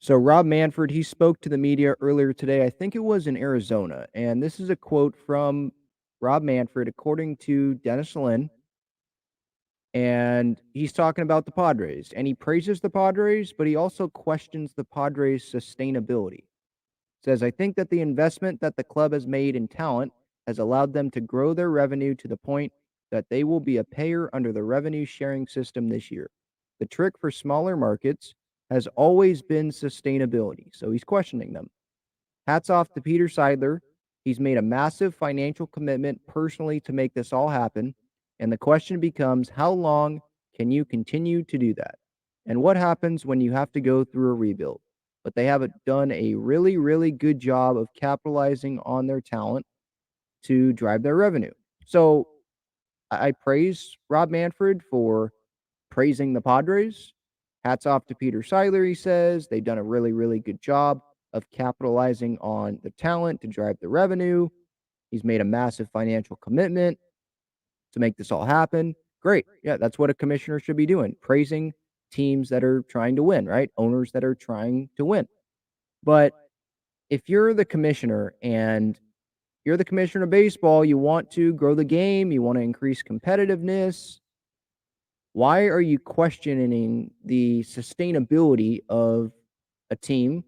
So Rob Manfred, he spoke to the media earlier today. I think it was in Arizona, and this is a quote from Rob Manfred, according to Dennis Lynn, and he's talking about the Padres, and he praises the Padres, but he also questions the Padres' sustainability. Says, I think that the investment that the club has made in talent has allowed them to grow their revenue to the point that they will be a payer under the revenue sharing system this year. The trick for smaller markets has always been sustainability. So he's questioning them. Hats off to Peter Seidler. He's made a massive financial commitment personally to make this all happen. And the question becomes, how long can you continue to do that? And what happens when you have to go through a rebuild? But they have done a really, really good job of capitalizing on their talent to drive their revenue. So I praise Rob Manfred for praising the Padres. Hats off to Peter Seidler, he says. They've done a really, really good job of capitalizing on the talent to drive the revenue. He's made a massive financial commitment to make this all happen. Great. Yeah, that's what a commissioner should be doing, praising teams that are trying to win, right? Owners that are trying to win. But if you're the commissioner and you're the commissioner of baseball, you want to grow the game, you want to increase competitiveness, why are you questioning the sustainability of a team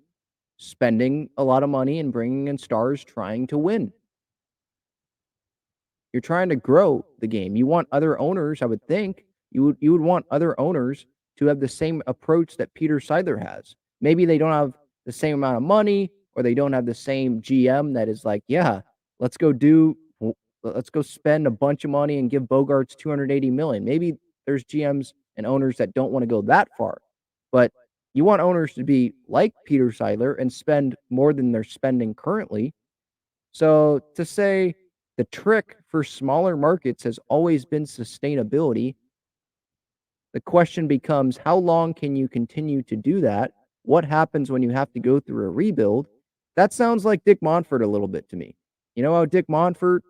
spending a lot of money and bringing in stars trying to win? You're trying to grow the game. You want other owners, I would think, you would want other owners to have the same approach that Peter Seidler has. Maybe they don't have the same amount of money or they don't have the same GM that is like, "Yeah, let's go do let's go spend a bunch of money and give Bogarts 280 million." Maybe there's GMs and owners that don't want to go that far. But you want owners to be like Peter Seidler and spend more than they're spending currently. So to say the trick for smaller markets has always been sustainability, the question becomes, how long can you continue to do that? What happens when you have to go through a rebuild? That sounds like Dick Monfort a little bit to me. You know how Dick Monfort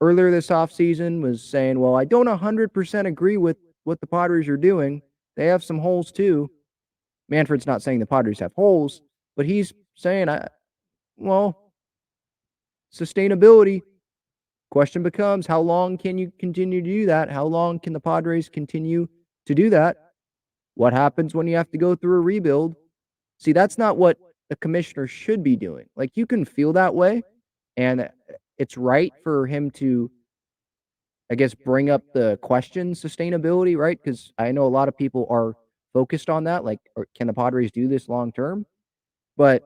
earlier this offseason was saying, well, I don't 100% agree with what the Padres are doing. They have some holes too. Manfred's not saying the Padres have holes, but he's saying, well, sustainability. Question becomes, how long can you continue to do that? How long can the Padres continue to do that? What happens when you have to go through a rebuild? See, that's not what the commissioner should be doing. Like, you can feel that way, and it's right for him to, I guess, bring up the question sustainability, right? Because I know a lot of people are focused on that. Like, can the Padres do this long term? But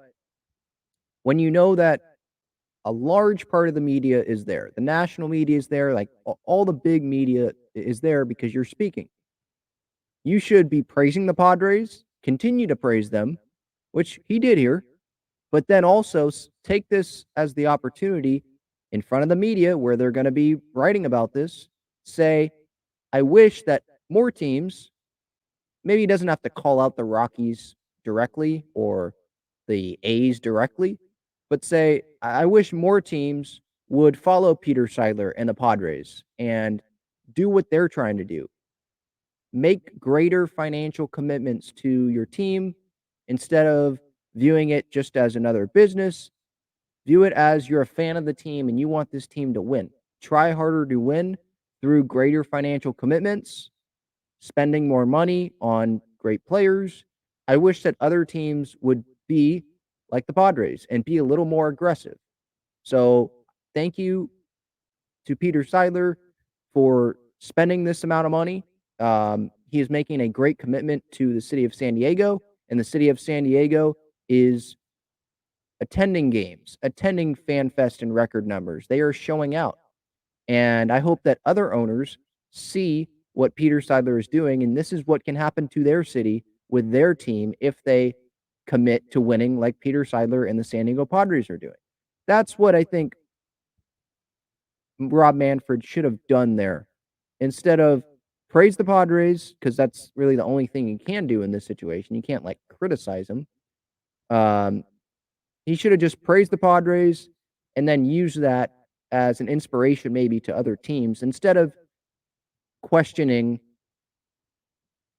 when you know that a large part of the media is there, the national media is there, like all the big media is there because you're speaking. You should be praising the Padres, continue to praise them, which he did here, but then also take this as the opportunity in front of the media where they're going to be writing about this. Say, I wish that more teams, maybe he doesn't have to call out the Rockies directly or the A's directly, but say, I wish more teams would follow Peter Seidler and the Padres and do what they're trying to do. Make greater financial commitments to your team instead of viewing it just as another business. View it as you're a fan of the team and you want this team to win. Try harder to win through greater financial commitments, spending more money on great players. I wish that other teams would be like the Padres and be a little more aggressive. So, thank you to Peter Seidler for spending this amount of money. He is making a great commitment to the city of San Diego, and the city of San Diego is attending games, attending Fan Fest in record numbers. They are showing out. And I hope that other owners see what Peter Seidler is doing, and this is what can happen to their city with their team if they commit to winning like Peter Seidler and the San Diego Padres are doing. That's what I think Rob Manfred should have done there. Instead of praise the Padres, because that's really the only thing you can do in this situation. You can't like criticize him. Um, he should have just praised the Padres and then used that as an inspiration maybe to other teams instead of questioning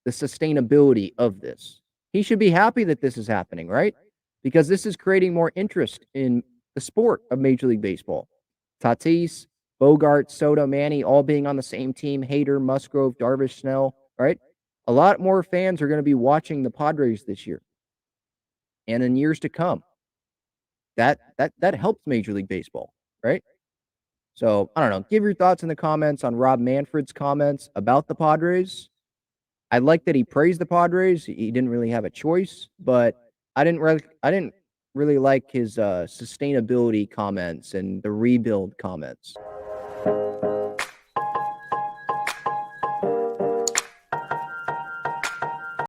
the sustainability of this. He should be happy that this is happening, right? Because this is creating more interest in the sport of Major League Baseball. Tatis, Bogart, Soto, Manny all being on the same team, Hader, Musgrove, Darvish, Snell, right? A lot more fans are going to be watching the Padres this year and in years to come. That helps Major League Baseball, right? So, I don't know. Give your thoughts in the comments on Rob Manfred's comments about the Padres. I like that he praised the Padres. He didn't really have a choice, but I didn't really like his sustainability comments and the rebuild comments.